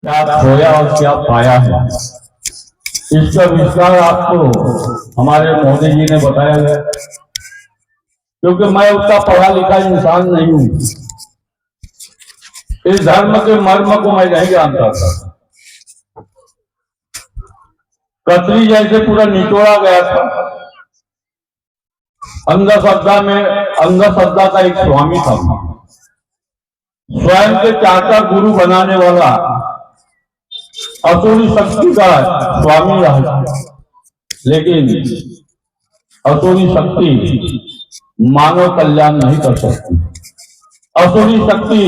क्या खोया और क्या पाया है, इसका विस्तार आपको हमारे मोदी जी ने बताया है। क्योंकि मैं उतना पढ़ा लिखा इंसान नहीं हूं, इस धर्म के मर्म को मैं नहीं जानता था। कतरी जैसे पूरा निचोड़ा गया था। अंधश्रद्धा का एक स्वामी था, स्वयं के चाचा गुरु बनाने वाला असुरी शक्ति का स्वामी रहा। लेकिन असुरी शक्ति मानव कल्याण नहीं कर सकती, असुरी शक्ति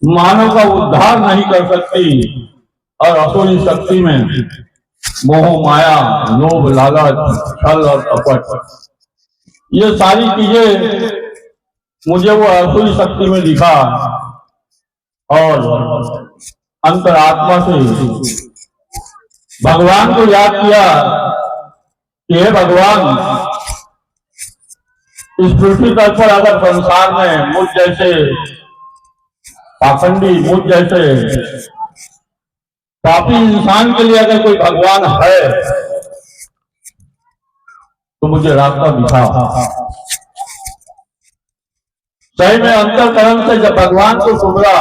मानव का उद्धार नहीं कर सकती। और असुरी शक्ति में मोह माया, लोभ, लालच, छल और कपट, ये सारी चीजें मुझे वो असुरी शक्ति में दिखा। और अंतरात्मा से भगवान को याद किया कि हे भगवान, इस पृथ्वी तल पर अगर संसार में मुझ जैसे पाखंडी, मुझ जैसे पापी इंसान के लिए अगर कोई भगवान है तो मुझे रास्ता दिखा। सही में अंतरकरण से जब भगवान को सुमरा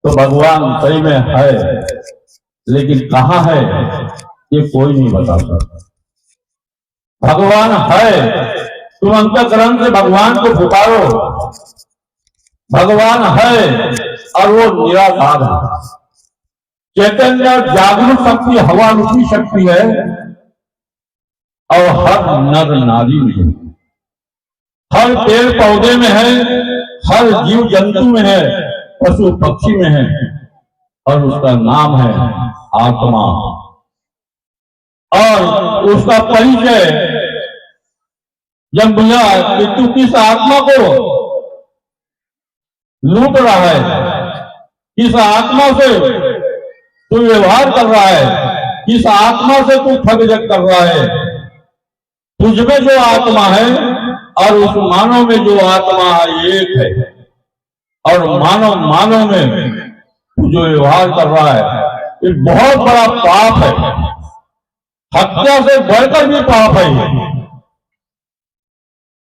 तो भगवान सही में है, लेकिन कहां है ये कोई नहीं बता सकता। भगवान है, तुम अंतःकरण से भगवान को पुकारो। भगवान है और वो निराधार है। चैतन्य जागरूक शक्ति, हवा रूपी शक्ति है और हर नर नारी में, हर पेड़ पौधे में है, हर जीव जंतु में है, पशु पक्षी में है, और उसका नाम है आत्मा। और उसका परिचय जब मिला कि तू किस आत्मा को लूट रहा है, किस आत्मा से तू व्यवहार कर रहा है, किस आत्मा से तू ठगजग कर रहा है। तुझमें जो आत्मा है और उस मानव में जो आत्मा है एक है, और मानव में जो व्यवहार कर रहा है ये बहुत बड़ा पाप है। हत्या से बढ़कर भी पाप है ये,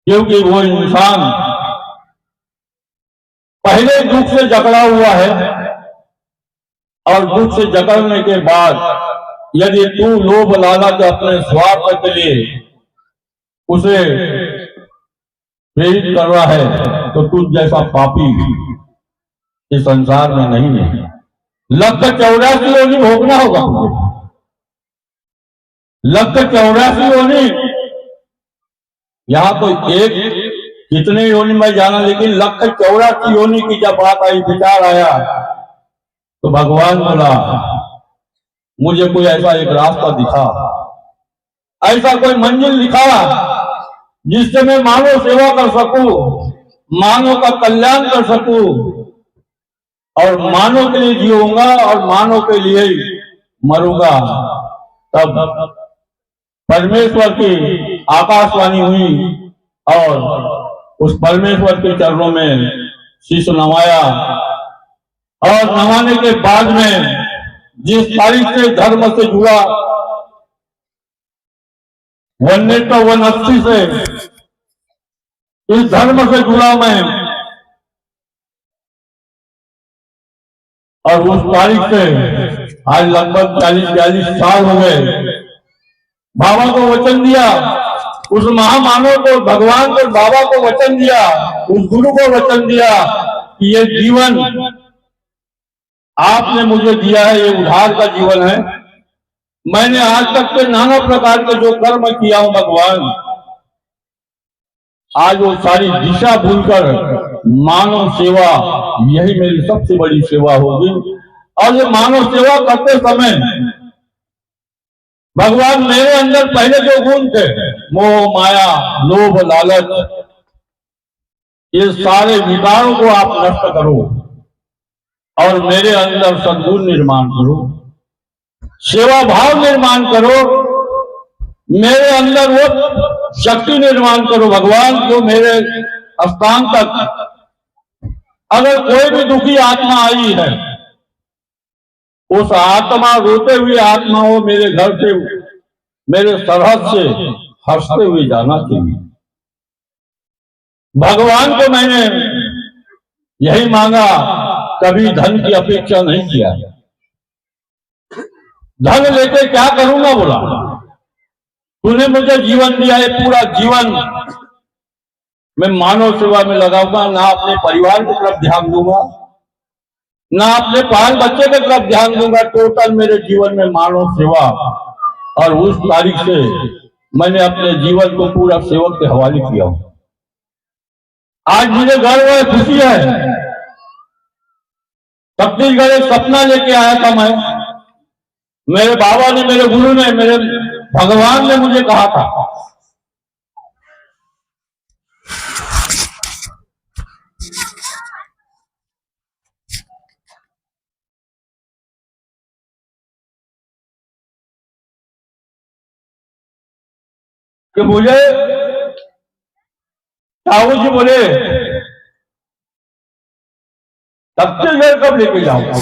क्योंकि वो इंसान पहले दुख से जकड़ा हुआ है, और दुख से जकड़ने के बाद यदि तू लोभ लालच अपने स्वार्थ के लिए उसे प्रेरित कर रहा है तो तुझ जैसा पापी इस संसार में नहीं है। लगभग 84 योनि भोगना होगा मुझे, लगभग 84 योनि। यहां तो एक कितने योनि में जाना, लेकिन लगभग 84 योनि की जब बात आई, विचार आया, तो भगवान बोला मुझे कोई ऐसा एक रास्ता दिखा, ऐसा कोई मंजिल दिखा जिससे मैं मानव सेवा कर सकूं, मानव का कल्याण कर सकूं, और मानव के लिए जीऊंगा और मानव के लिए मरूंगा। तब परमेश्वर की आकाशवाणी हुई और उस परमेश्वर के चरणों में शीश नवाया। और नवाने के बाद में जिस तारीख से धर्म से जुड़ा, 180 से इस धर्म से जुड़ा मैं, और उस तारीख से आज लगभग 40-42 साल हो गए। बाबा को वचन दिया, उस महामानव को, भगवान को, बाबा को वचन दिया, उस गुरु को वचन दिया कि ये जीवन आपने मुझे दिया है, ये उद्धार का जीवन है। मैंने आज तक के नाना प्रकार के जो कर्म किया हूं भगवान, आज वो सारी दिशा भूलकर मानव सेवा, यही मेरी सबसे बड़ी सेवा होगी। और ये मानव सेवा करते समय भगवान मेरे अंदर पहले जो गुण थे, मोह माया, लोभ, लालच, ये सारे विकारों को आप नष्ट करो और मेरे अंदर सद्गुण निर्माण करो, सेवा भाव निर्माण करो, मेरे अंदर वो शक्ति निर्माण करो भगवान, जो मेरे स्थान तक अगर कोई भी दुखी आत्मा आई है उस आत्मा, रोते हुए आत्मा वो मेरे घर से, मेरे सरहद से हंसते हुए जाना चाहिए। भगवान को मैंने यही मांगा, कभी धन की अपेक्षा नहीं किया। धन लेके क्या करूंगा, बोला तूने मुझे जीवन दिया है, पूरा जीवन मैं मानव सेवा में लगाऊंगा, ना अपने परिवार की तरफ ध्यान दूंगा, ना अपने पाल बच्चे की तरफ ध्यान दूंगा। टोटल मेरे जीवन में मानव सेवा, और उस तारीख से मैंने अपने जीवन को पूरा सेवक के हवाले किया। आज मुझे गर्व है, खुशी है। छत्तीसगढ़ एक सपना लेके आया था मैं, मेरे बाबा ने, मेरे गुरु ने, मेरे भगवान ने मुझे कहा था कि मुझे, साहू जी बोले छत्तीसगढ़ कब लेके जाऊंगा।